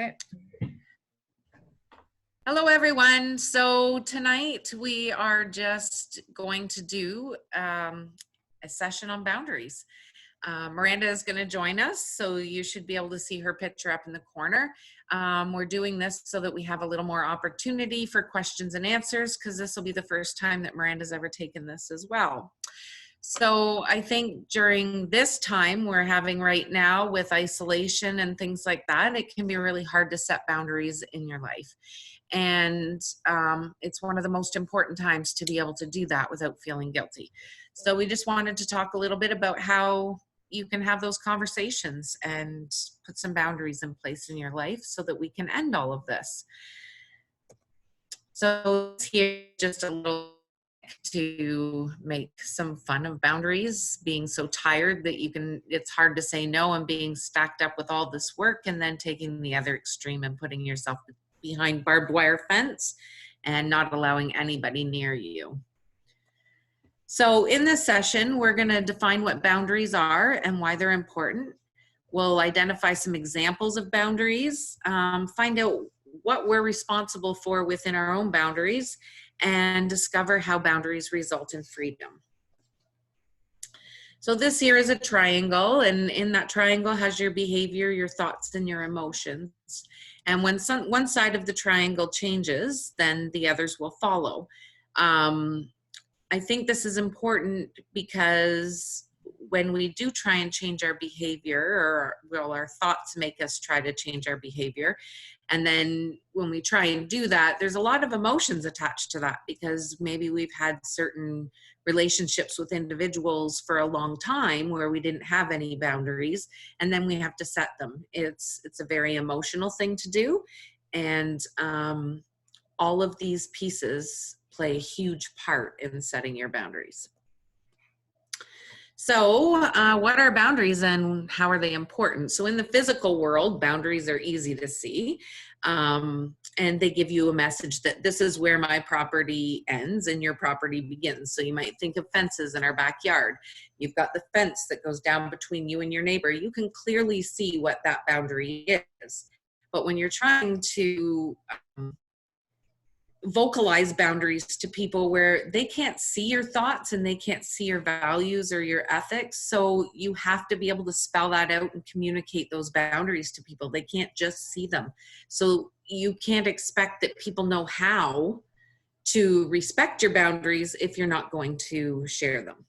Okay. Hello, everyone. So tonight we are just going to do a session on boundaries. Miranda is going to join us, so you should be able to see her picture up in the corner. We're doing this so that we have a little more opportunity for questions and answers, because this will be the first time that Miranda's ever taken this as well. So I think during this time we're having right now with isolation and things like that, it can be really hard to set boundaries in your life. And it's one of the most important times to be able to do that without feeling guilty. So we just wanted to talk a little bit about how you can have those conversations and put some boundaries in place in your life so that we can end all of this. So here just a little to make some fun of boundaries, being so tired that it's hard to say no, and being stacked up with all this work, and then taking the other extreme and putting yourself behind barbed wire fence and not allowing anybody near you. So in this session, we're going to define what boundaries are and why they're important. We'll identify some examples of boundaries, find out what we're responsible for within our own boundaries, and discover how boundaries result in freedom. So this here is a triangle, and in that triangle has your behavior, your thoughts, and your emotions. And when one side of the triangle changes, then the others will follow. I think this is important because when we do try and change our behavior, or well, our thoughts make us try to change our behavior. And then when we try and do that, there's a lot of emotions attached to that, because maybe we've had certain relationships with individuals for a long time where we didn't have any boundaries, and then we have to set them. It's a very emotional thing to do. And all of these pieces play a huge part in setting your boundaries. So what are boundaries and how are they important? So in the physical world, boundaries are easy to see. And they give you a message that this is where my property ends and your property begins. So you might think of fences in our backyard. You've got the fence that goes down between you and your neighbor. You can clearly see what that boundary is. But when you're trying to vocalize boundaries to people where they can't see your thoughts and they can't see your values or your ethics, so you have to be able to spell that out and communicate those boundaries to people. They can't just see them. So you can't expect that people know how to respect your boundaries if you're not going to share them.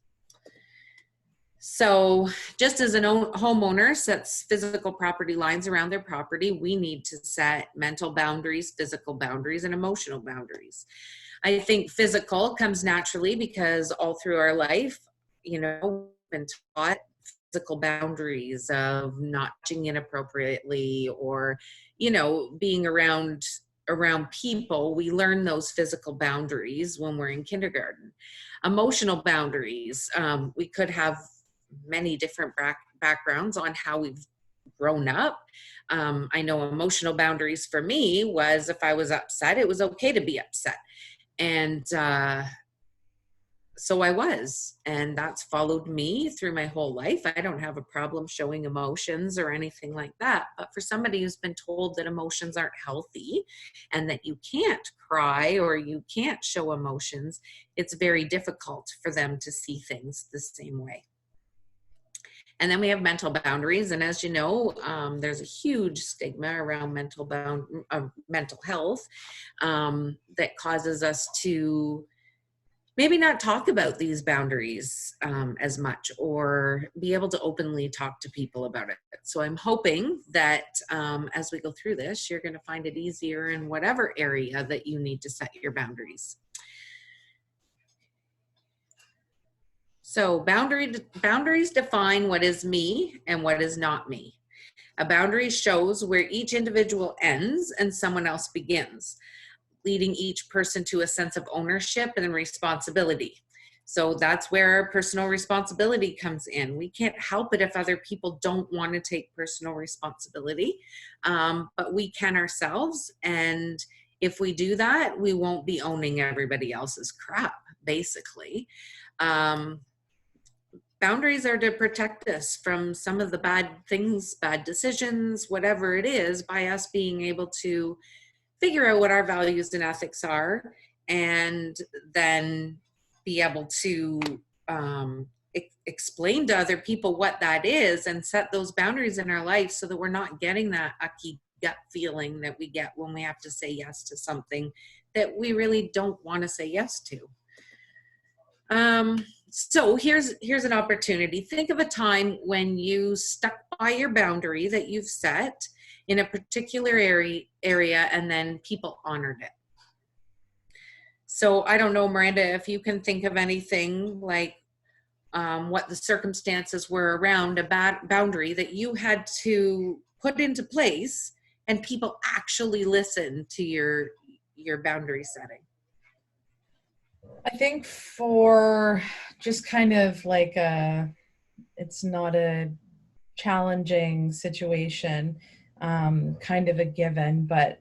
So just as a homeowner sets physical property lines around their property, we need to set mental boundaries, physical boundaries, and emotional boundaries. I think physical comes naturally because all through our life, we've been taught physical boundaries of not touching inappropriately, or, being around people. We learn those physical boundaries when we're in kindergarten. Emotional boundaries, we could have many different backgrounds on how we've grown up. I know emotional boundaries for me was, if I was upset, it was okay to be upset. And so I was, and that's followed me through my whole life. I don't have a problem showing emotions or anything like that. But for somebody who's been told that emotions aren't healthy and that you can't cry or you can't show emotions, it's very difficult for them to see things the same way. And then we have mental boundaries. And as you know, there's a huge stigma around mental health that causes us to maybe not talk about these boundaries as much, or be able to openly talk to people about it. So I'm hoping that as we go through this, you're going to find it easier in whatever area that you need to set your boundaries. So boundaries define what is me and what is not me. A boundary shows where each individual ends and someone else begins, leading each person to a sense of ownership and responsibility. So that's where personal responsibility comes in. We can't help it if other people don't want to take personal responsibility, but we can ourselves. And if we do that, we won't be owning everybody else's crap, basically. boundaries are to protect us from some of the bad things, bad decisions, whatever it is, by us being able to figure out what our values and ethics are, and then be able to explain to other people what that is and set those boundaries in our life so that we're not getting that icky gut feeling that we get when we have to say yes to something that we really don't want to say yes to. So here's an opportunity. Think of a time when you stuck by your boundary that you've set in a particular area and then people honored it. So I don't know, Miranda, if you can think of anything like what the circumstances were around a bad boundary that you had to put into place and people actually listened to your boundary setting. I think for just kind of like it's not a challenging situation, kind of a given, but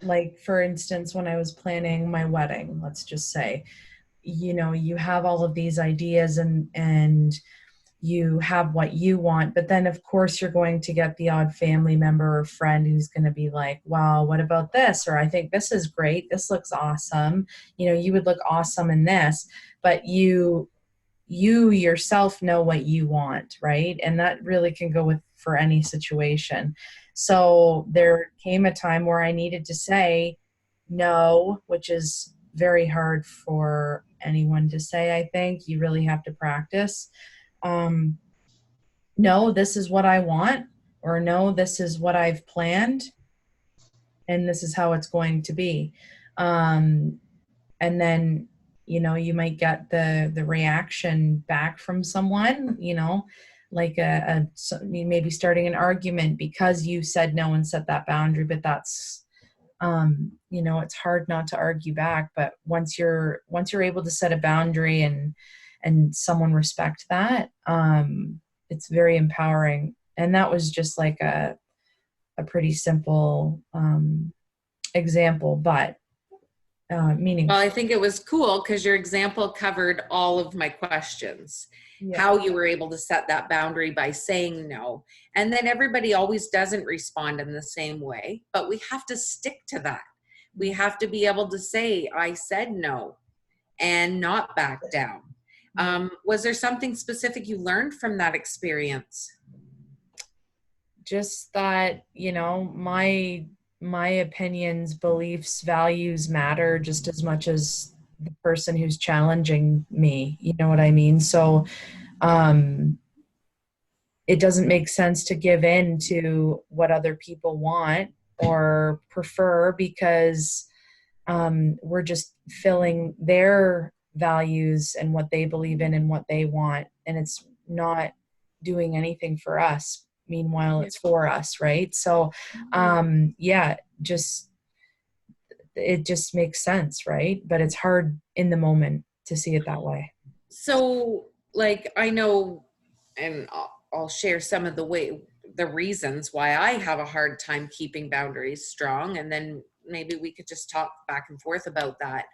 like, for instance, when I was planning my wedding, let's just say, you know, you have all of these ideas and you have what you want, but then of course you're going to get the odd family member or friend who's going to be like, wow, what about this? Or I think this is great. This looks awesome. You know, you would look awesome in this, but you yourself know what you want, right? And that really can go with for any situation. So there came a time where I needed to say no, which is very hard for anyone to say. I think you really have to practice. um, no, this is what I want, or no, this is what I've planned, and this is how it's going to be. Um, and then, you know, you might get the reaction back from someone, you know, like maybe starting an argument because you said no and set that boundary. But that's, you know, it's hard not to argue back. But once you're able to set a boundary and someone respect that, it's very empowering. And that was just like a pretty simple example, but meaningful. Well, I think it was cool because your example covered all of my questions. Yeah. How you were able to set that boundary by saying no. And then everybody always doesn't respond in the same way, but we have to stick to that. We have to be able to say, I said no, and not back down. Was there something specific you learned from that experience? Just that, you know, my opinions, beliefs, values matter just as much as the person who's challenging me. You know what I mean? So it doesn't make sense to give in to what other people want or prefer, because we're just filling their values and what they believe in and what they want, and it's not doing anything for us. Meanwhile, it's for us, right? So yeah, just it just makes sense, right? But it's hard in the moment to see it that way. So, like, I know, and I'll share some of the reasons why I have a hard time keeping boundaries strong, and then maybe we could just talk back and forth about that.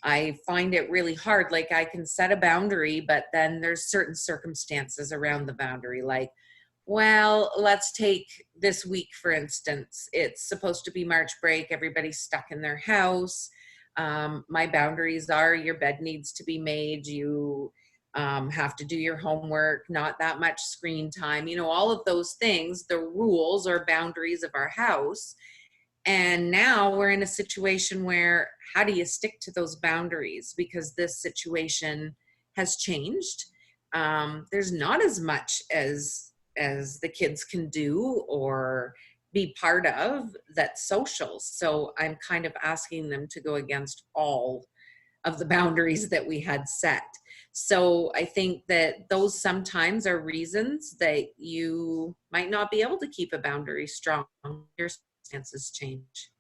I find it really hard. Like, I can set a boundary, but then there's certain circumstances around the boundary. Like, well, let's take this week, for instance. It's supposed to be March break. Everybody's stuck in their house. My boundaries are your bed needs to be made. You have to do your homework, not that much screen time, you know, all of those things, the rules or boundaries of our house. And now we're in a situation where how do you stick to those boundaries? Because this situation has changed. There's not as much as the kids can do or be part of that's social. So I'm kind of asking them to go against all of the boundaries that we had set. So I think that those sometimes are reasons that you might not be able to keep a boundary strong. Your circumstances change.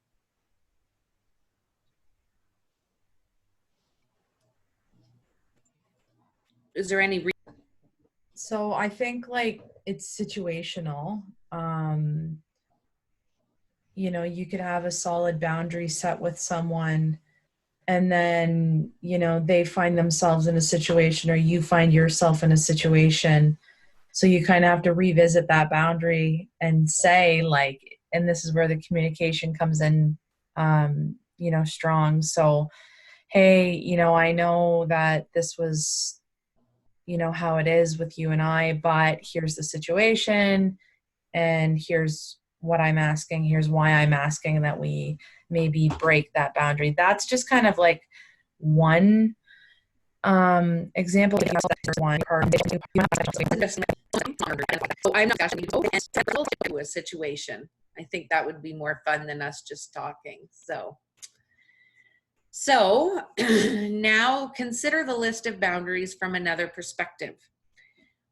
Is there any So I think like it's situational. You know, you could have a solid boundary set with someone and then, they find themselves in a situation, or you find yourself in a situation. So you kind of have to revisit that boundary and say, like, and this is where the communication comes in, strong. So, hey, I know that this was, how it is with you and I, but here's the situation, and here's what I'm asking. Here's why I'm asking that we maybe break that boundary. That's just kind of like one example. One part. So I'm not asking you to a situation. I think that would be more fun than us just talking. So now consider the list of boundaries from another perspective.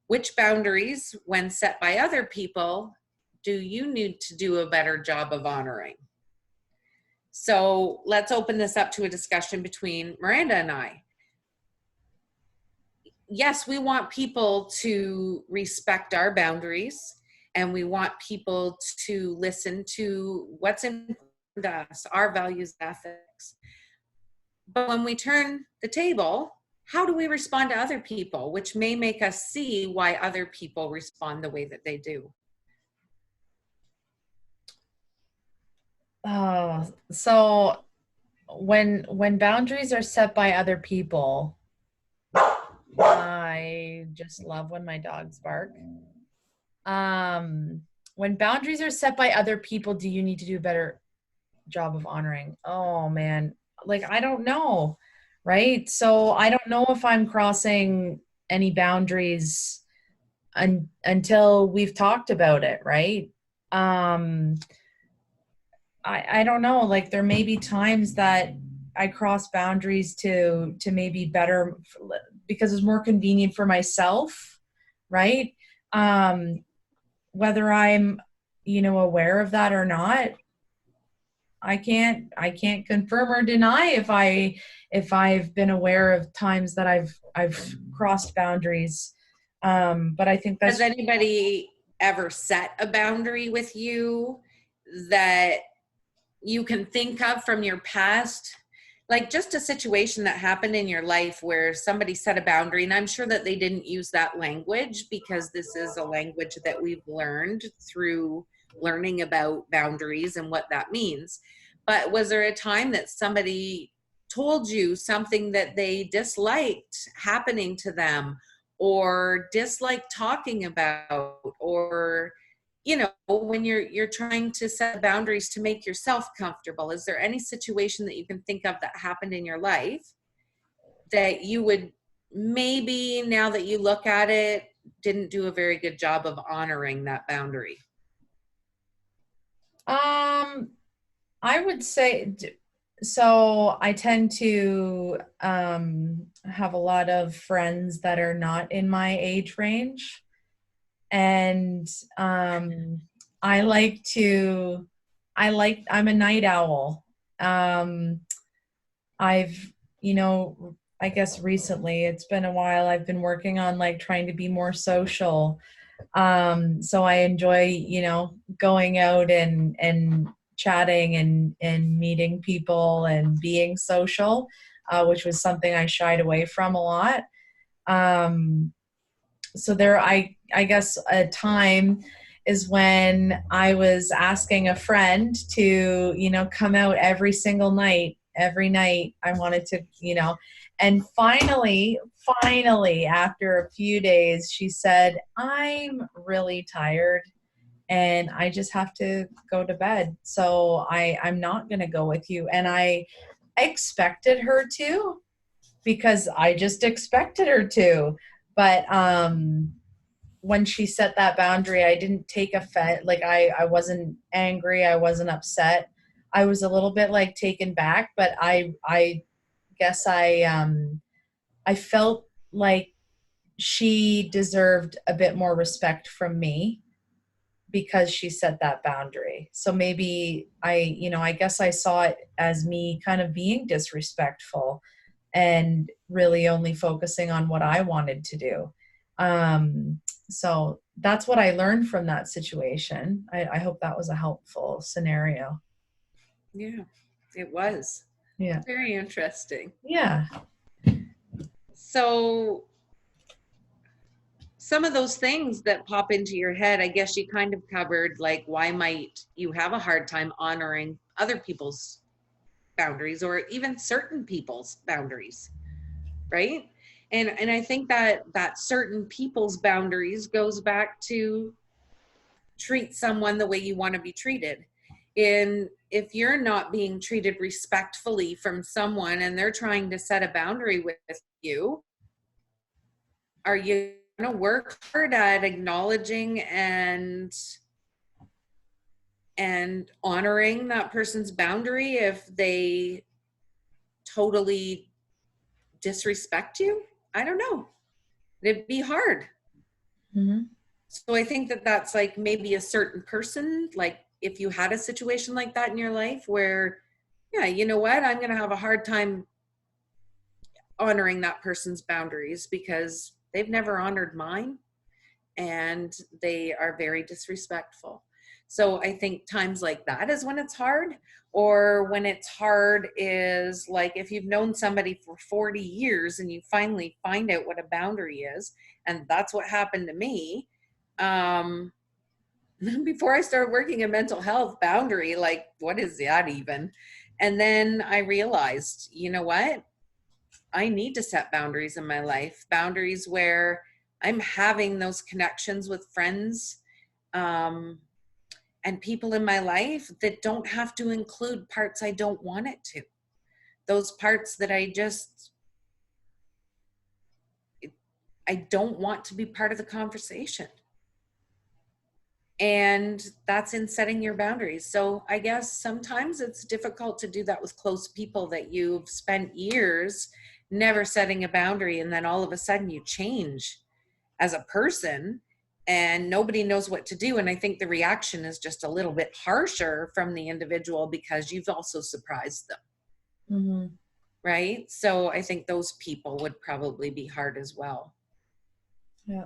Which boundaries, when set by other people, do you need to do a better job of honoring? So let's open this up to a discussion between Miranda and I. Yes, we want people to respect our boundaries, and we want people to listen to what's important to us, our values, ethics. But when we turn the table, how do we respond to other people, which may make us see why other people respond the way that they do? So when boundaries are set by other people, I just love when my dogs bark. When boundaries are set by other people, do you need to do a better job of honoring? Oh man, like I don't know, right? So I don't know if I'm crossing any boundaries until we've talked about it, right? I don't know. Like there may be times that I cross boundaries to maybe better, because it's more convenient for myself, right? Um, Whether I'm, aware of that or not, I can't confirm or deny if I've been aware of times that I've crossed boundaries. But I think Has that's anybody ever set a boundary with you that you can think of from your past? Like just a situation that happened in your life where somebody set a boundary, and I'm sure that they didn't use that language, because this is a language that we've learned through learning about boundaries and what that means. But was there a time that somebody told you something that they disliked happening to them, or disliked talking about, or when you're trying to set boundaries to make yourself comfortable? Is there any situation that you can think of that happened in your life that you would, maybe now that you look at it, didn't do a very good job of honoring that boundary? um I would say, so I tend to have a lot of friends that are not in my age range. And I like to, I'm a night owl. Um, I've, I guess recently, it's been a while, I've been working on like trying to be more social. So I enjoy, going out and chatting and meeting people and being social, which was something I shied away from a lot. Um, so there, I guess a time is when I was asking a friend to, come out every night. Every night I wanted to, and finally, after a few days, she said, I'm really tired and I just have to go to bed. So I'm not going to go with you. And I expected her to, because I just expected her to. But when she set that boundary, I didn't take offense. Like I wasn't angry. I wasn't upset. I was a little bit like taken back, but I guess I felt like she deserved a bit more respect from me because she set that boundary. So maybe I guess I saw it as me kind of being disrespectful and really only focusing on what I wanted to do. So that's what I learned from that situation. I hope that was a helpful scenario. Yeah, it was. Yeah. Very interesting. Yeah. So some of those things that pop into your head, I guess you kind of covered, like why might you have a hard time honoring other people's boundaries or even certain people's boundaries, right? And I think that that certain people's boundaries goes back to treat someone the way you want to be treated. In if you're not being treated respectfully from someone and they're trying to set a boundary with you, are you going to work hard at acknowledging and honoring that person's boundary if they totally disrespect you? I don't know. It'd be hard. Mm-hmm. So I think that that's like maybe a certain person, like if you had a situation like that in your life where, yeah, you know what, I'm going to have a hard time honoring that person's boundaries because they've never honored mine and they are very disrespectful. So I think times like that is when it's hard, or when it's hard is like if you've known somebody for 40 years and you finally find out what a boundary is, and that's what happened to me. Um, before I started working in mental health, boundary, like what is that even? And then I realized, you know what? I need to set boundaries in my life, boundaries where I'm having those connections with friends um, and people in my life that don't have to include parts I don't want it to. Those parts that I don't want to be part of the conversation. And that's in setting your boundaries. So I guess sometimes it's difficult to do that with close people that you've spent years never setting a boundary, and then all of a sudden you change as a person and nobody knows what to do. And I think the reaction is just a little bit harsher from the individual because you've also surprised them. Mm-hmm. Right? So I think those people would probably be hard as well. Yeah.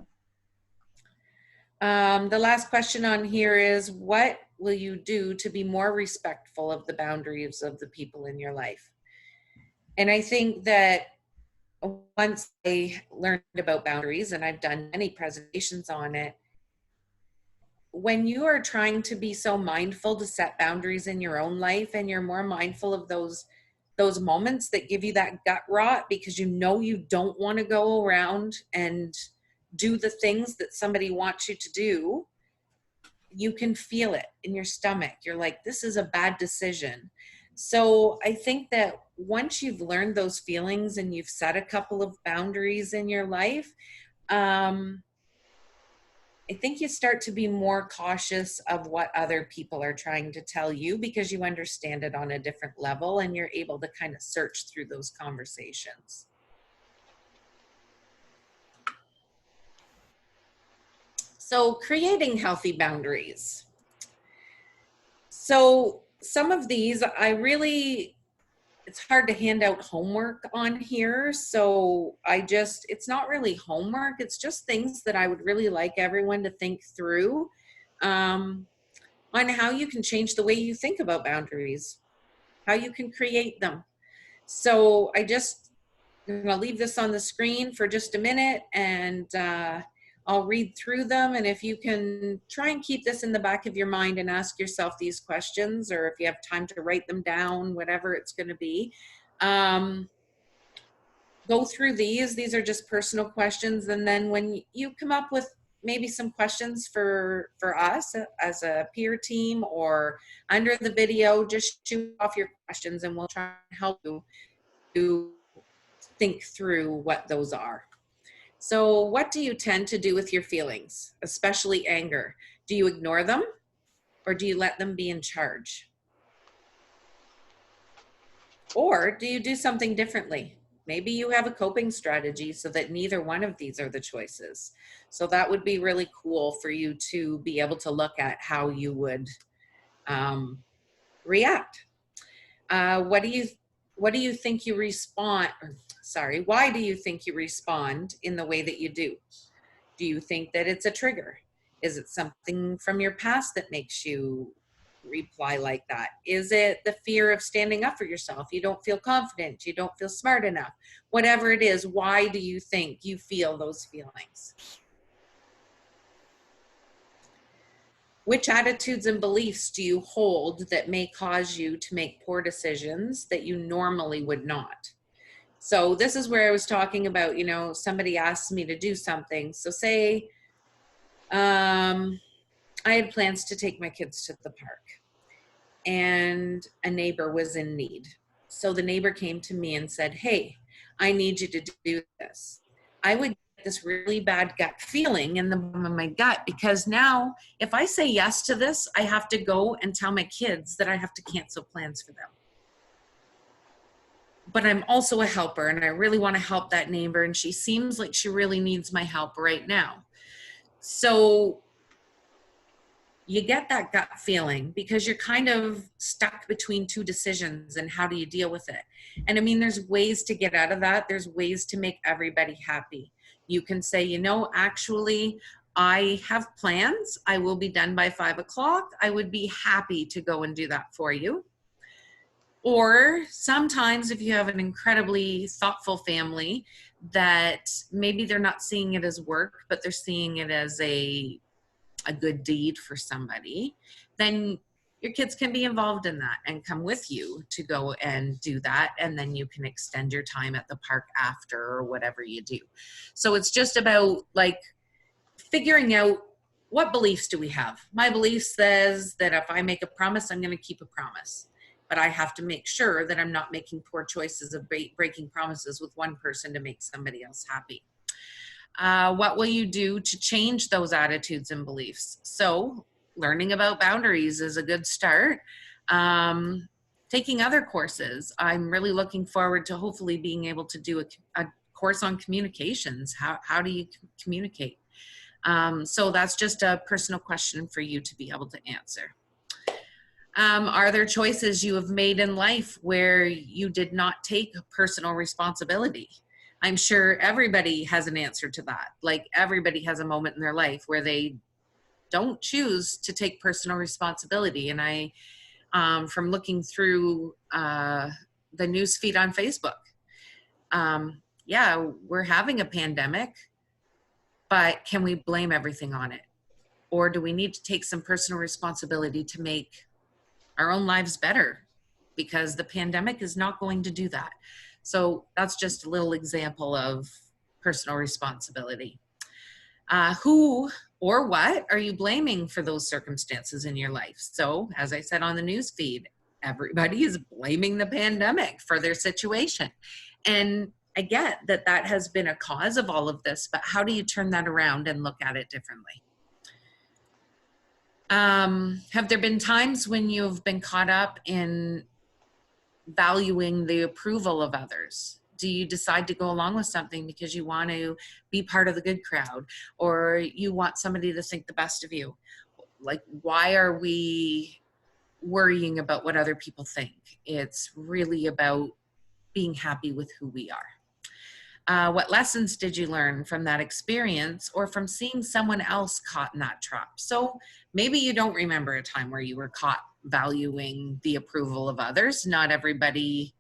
The last question on here is, what will you do to be more respectful of the boundaries of the people in your life? And I think that once I learned about boundaries, and I've done many presentations on it, when you are trying to be so mindful to set boundaries in your own life, and you're more mindful of those moments that give you that gut rot because you know you don't want to go around and do the things that somebody wants you to do, you can feel it in your stomach. You're like, this is a bad decision. So I think that once you've learned those feelings and you've set a couple of boundaries in your life, I think you start to be more cautious of what other people are trying to tell you because you understand it on a different level and you're able to kind of search through those conversations. So creating healthy boundaries. So some of these it's hard to hand out homework on here. So it's not really homework. It's just things that I would really like everyone to think through on how you can change the way you think about boundaries, how you can create them. So I'm going to leave this on the screen for just a minute and I'll read through them. And if you can try and keep this in the back of your mind and ask yourself these questions, or if you have time to write them down, whatever it's going to be, go through these. These are just personal questions. And then when you come up with maybe some questions for us as a peer team or under the video, just shoot off your questions and we'll try and help you to think through what those are. So what do you tend to do with your feelings, especially anger? Do you ignore them or do you let them be in charge? Or do you do something differently? Maybe you have a coping strategy so that neither one of these are the choices. So that would be really cool for you to be able to look at how you would react. What do you think you respond? Sorry, why do you think you respond in the way that you do? Do you think that it's a trigger? Is it something from your past that makes you reply like that? Is it the fear of standing up for yourself? You don't feel confident, you don't feel smart enough. Whatever it is, why do you think you feel those feelings? Which attitudes and beliefs do you hold that may cause you to make poor decisions that you normally would not? So this is where I was talking about, you know, somebody asked me to do something. So say I had plans to take my kids to the park and a neighbor was in need. So the neighbor came to me and said, hey, I need you to do this. I would get this really bad gut feeling in the bottom of my gut, because now if I say yes to this, I have to go and tell my kids that I have to cancel plans for them. But I'm also a helper and I really want to help that neighbor, and she seems like she really needs my help right now. So you get that gut feeling because you're kind of stuck between two decisions, and how do you deal with it? And I mean, there's ways to get out of that. There's ways to make everybody happy. You can say, you know, actually, I have plans. I will be done by 5 o'clock. I would be happy to go and do that for you. Or sometimes if you have an incredibly thoughtful family that maybe they're not seeing it as work, but they're seeing it as a good deed for somebody, then your kids can be involved in that and come with you to go and do that. And then you can extend your time at the park after, or whatever you do. So it's just about like figuring out, what beliefs do we have? My belief says that if I make a promise, I'm going to keep a promise. But I have to make sure that I'm not making poor choices of breaking promises with one person to make somebody else happy. What will you do to change those attitudes and beliefs? So learning about boundaries is a good start. Taking other courses. I'm really looking forward to hopefully being able to do a course on communications. How do you communicate? So that's just a personal question for you to be able to answer. Are there choices you have made in life where you did not take personal responsibility? I'm sure everybody has an answer to that. Like everybody has a moment in their life where they don't choose to take personal responsibility. And I, from looking through the news feed on Facebook, yeah, we're having a pandemic, but can we blame everything on it? Or do we need to take some personal responsibility to make our own lives better? Because the pandemic is not going to do that. So that's just a little example of personal responsibility. Who or what are you blaming for those circumstances in your life? So as I said on the news feed, everybody is blaming the pandemic for their situation. And I get that that has been a cause of all of this, but how do you turn that around and look at it differently? Have there been times when you've been caught up in valuing the approval of others? Do you decide to go along with something because you want to be part of the good crowd, or you want somebody to think the best of you? Like, why are we worrying about what other people think? It's really about being happy with who we are. What lessons did you learn from that experience or from seeing someone else caught in that trap? So maybe you don't remember a time where you were caught valuing the approval of others. Not everybody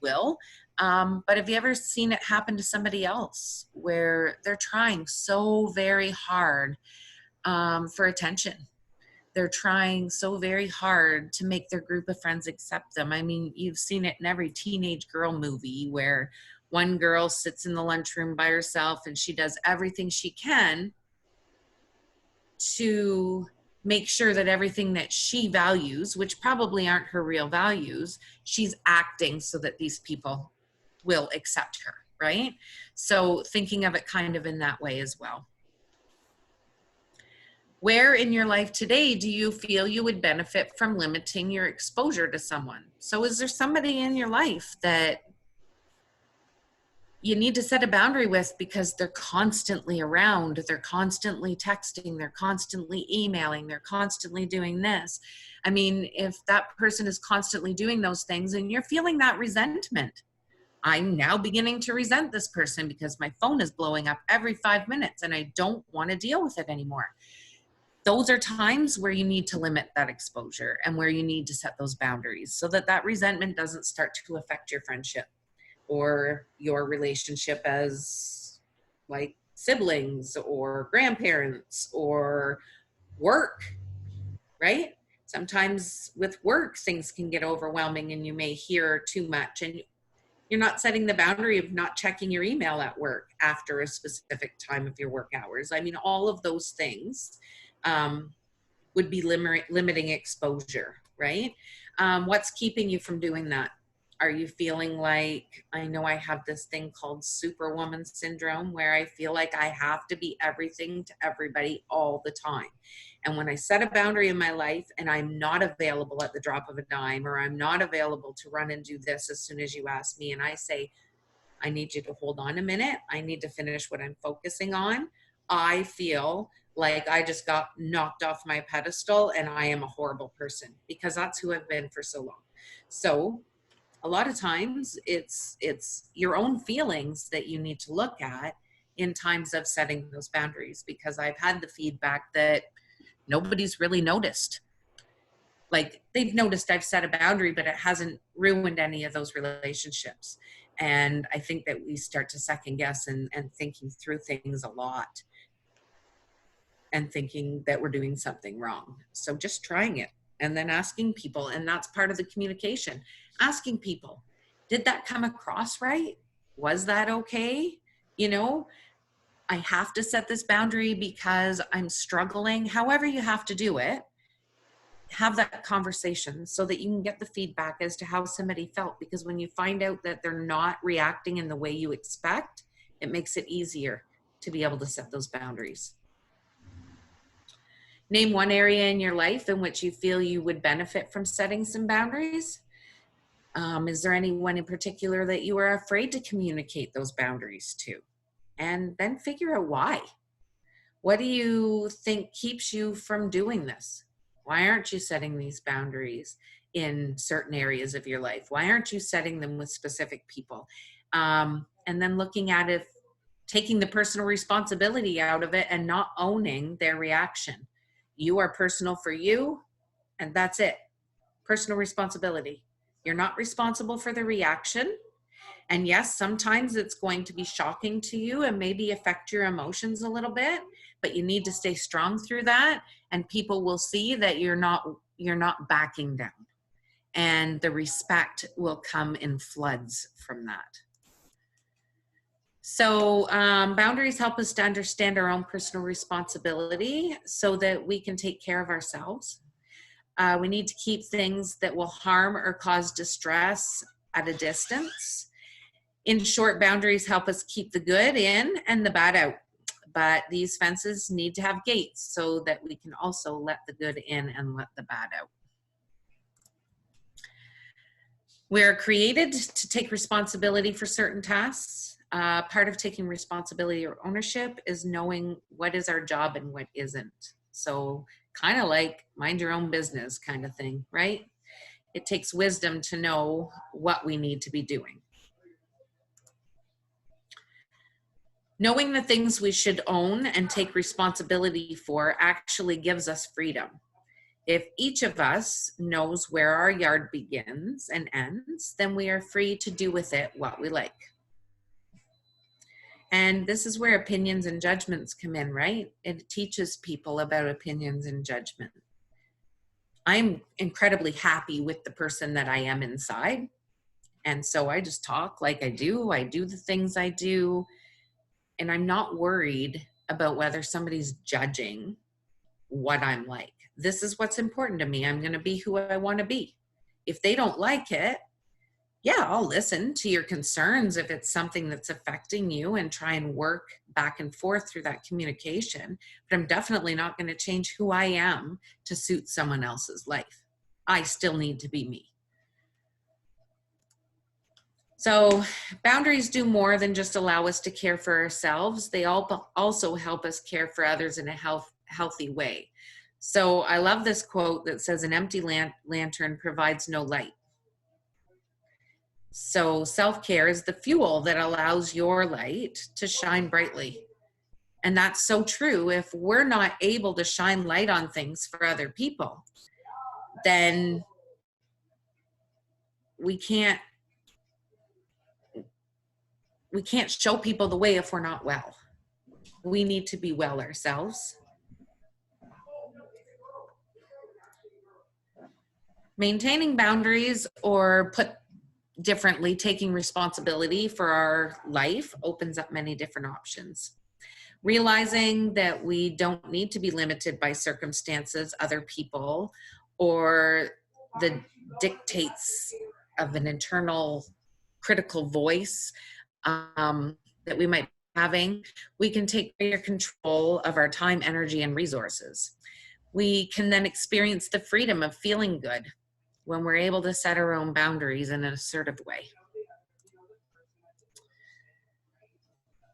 will. But have you ever seen it happen to somebody else where they're trying so very hard for attention? They're trying so very hard to make their group of friends accept them. I mean, you've seen it in every teenage girl movie where one girl sits in the lunchroom by herself and she does everything she can to make sure that everything that she values, which probably aren't her real values, she's acting so that these people will accept her, right? So thinking of it kind of in that way as well. Where in your life today do you feel you would benefit from limiting your exposure to someone? So is there somebody in your life that you need to set a boundary with because they're constantly around, they're constantly texting, they're constantly emailing, they're constantly doing this? I mean, if that person is constantly doing those things and you're feeling that resentment, I'm now beginning to resent this person because my phone is blowing up every 5 minutes and I don't want to deal with it anymore. those are times where you need to limit that exposure and where you need to set those boundaries so that that resentment doesn't start to affect your friendship or your relationship as like siblings or grandparents or work, right? Sometimes with work, things can get overwhelming and you may hear too much, and you're not setting the boundary of not checking your email at work after a specific time of your work hours. I mean, all of those things would be limiting exposure, right? What's keeping you from doing that? Are you feeling like, I know I have this thing called superwoman syndrome where I feel like I have to be everything to everybody all the time. And when I set a boundary in my life and I'm not available at the drop of a dime, or I'm not available to run and do this as soon as you ask me, and I say, I need you to hold on a minute, I need to finish what I'm focusing on, I feel like I just got knocked off my pedestal and I am a horrible person, because that's who I've been for so long. So a lot of times it's your own feelings that you need to look at in times of setting those boundaries, because I've had the feedback that nobody's really noticed. Like, they've noticed I've set a boundary, but it hasn't ruined any of those relationships. And I think that we start to second guess and thinking through things a lot and thinking that we're doing something wrong. So just trying it and then asking people, and that's part of the communication. Asking people, did that come across right? Was that okay? You know, I have to set this boundary because I'm struggling. However you have to do it, have that conversation so that you can get the feedback as to how somebody felt. Because when you find out that they're not reacting in the way you expect, it makes it easier to be able to set those boundaries. Name one area in your life in which you feel you would benefit from setting some boundaries. Is there anyone in particular that you are afraid to communicate those boundaries to? And then figure out why. What do you think keeps you from doing this? Why aren't you setting these boundaries in certain areas of your life? Why aren't you setting them with specific people? And then looking at if taking the personal responsibility out of it and not owning their reaction. You are personal for you, and that's it. Personal responsibility. You're not responsible for the reaction. And yes, sometimes it's going to be shocking to you and maybe affect your emotions a little bit, but you need to stay strong through that, and people will see that you're not backing down, and the respect will come in floods from that. So boundaries help us to understand our own personal responsibility so that we can take care of ourselves. We need to keep things that will harm or cause distress at a distance. In short, boundaries help us keep the good in and the bad out. But these fences need to have gates so that we can also let the good in and let the bad out. We are created to take responsibility for certain tasks. Part of taking responsibility or ownership is knowing what is our job and what isn't. So kind of like mind your own business kind of thing, right? It takes wisdom to know what we need to be doing. Knowing the things we should own and take responsibility for actually gives us freedom. If each of us knows where our yard begins and ends, then we are free to do with it what we like. And this is where opinions and judgments come in, right? It teaches people about opinions and judgment. I'm incredibly happy with the person that I am inside. And so I just talk like I do the things I do, and I'm not worried about whether somebody's judging what I'm like. This is what's important to me. I'm going to be who I want to be. If they don't like it, yeah, I'll listen to your concerns if it's something that's affecting you and try and work back and forth through that communication. But I'm definitely not going to change who I am to suit someone else's life. I still need to be me. So boundaries do more than just allow us to care for ourselves. They also help us care for others in a healthy way. So I love this quote that says, an empty lantern provides no light. So self-care is the fuel that allows your light to shine brightly. And that's so true. If we're not able to shine light on things for other people, then we can't show people the way if we're not well. We need to be well ourselves. Maintaining boundaries, or put differently, taking responsibility for our life, opens up many different options. Realizing that we don't need to be limited by circumstances, other people, or the dictates of an internal critical voice that we might be having. We can take greater control of our time, energy, and resources. We can then experience the freedom of feeling good when we're able to set our own boundaries in an assertive way.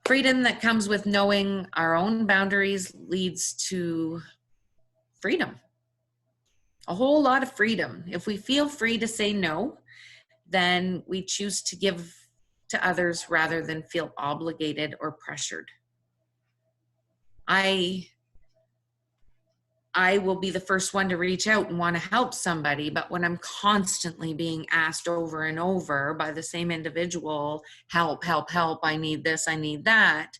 Freedom that comes with knowing our own boundaries leads to freedom, a whole lot of freedom. If we feel free to say no, then we choose to give to others rather than feel obligated or pressured. I will be the first one to reach out and want to help somebody, but when I'm constantly being asked over and over by the same individual, help, help, help, I need this, I need that,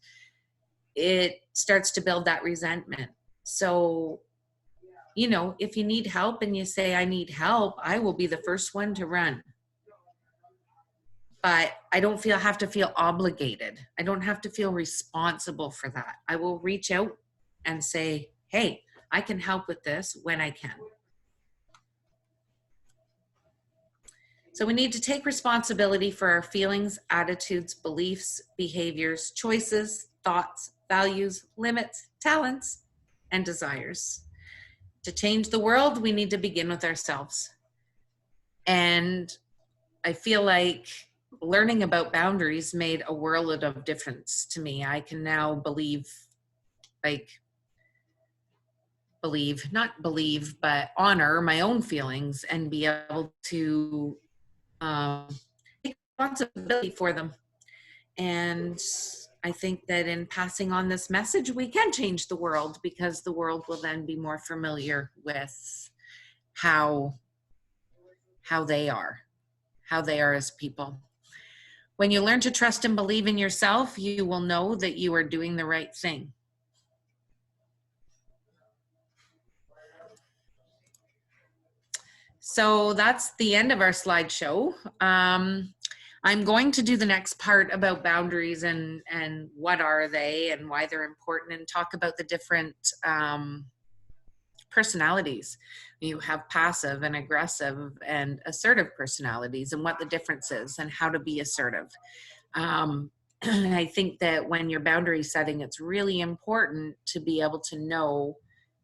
it starts to build that resentment. So, you know, if you need help and you say, I need help, I will be the first one to run. But I don't have to feel obligated. I don't have to feel responsible for that. I will reach out and say, hey, I can help with this when I can. So we need to take responsibility for our feelings, attitudes, beliefs, behaviors, choices, thoughts, values, limits, talents, and desires. To change the world, we need to begin with ourselves. And I feel like learning about boundaries made a world of difference to me. I can now honor my own feelings and be able to take responsibility for them. And I think that in passing on this message, we can change the world, because the world will then be more familiar with how they are as people. When you learn to trust and believe in yourself, you will know that you are doing the right thing. So that's the end of our slideshow. I'm going to do the next part about boundaries and what are they and why they're important, and talk about the different personalities. You have passive and aggressive and assertive personalities, and what the difference is and how to be assertive. I think that when you're boundary setting, it's really important to be able to know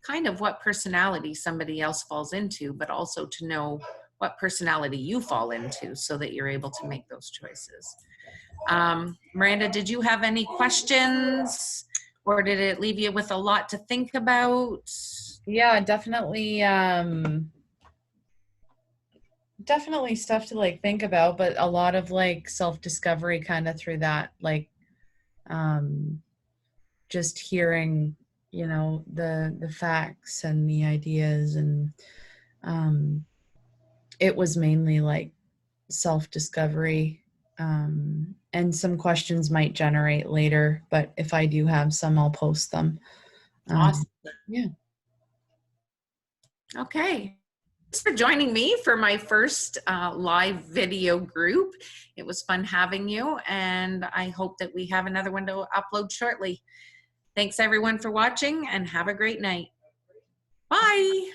kind of what personality somebody else falls into, but also to know what personality you fall into so that you're able to make those choices. Miranda, did you have any questions, or did it leave you with a lot to think about? Yeah, definitely. Definitely stuff to like think about, but a lot of like self-discovery kind of through that, like just hearing, you know, the facts and the ideas, and it was mainly like self-discovery, and some questions might generate later, but if I do have some, I'll post them. Awesome. Yeah. Okay. Thanks for joining me for my first live video group. It was fun having you, and I hope that we have another one to upload shortly. Thanks everyone for watching, and have a great night. Bye.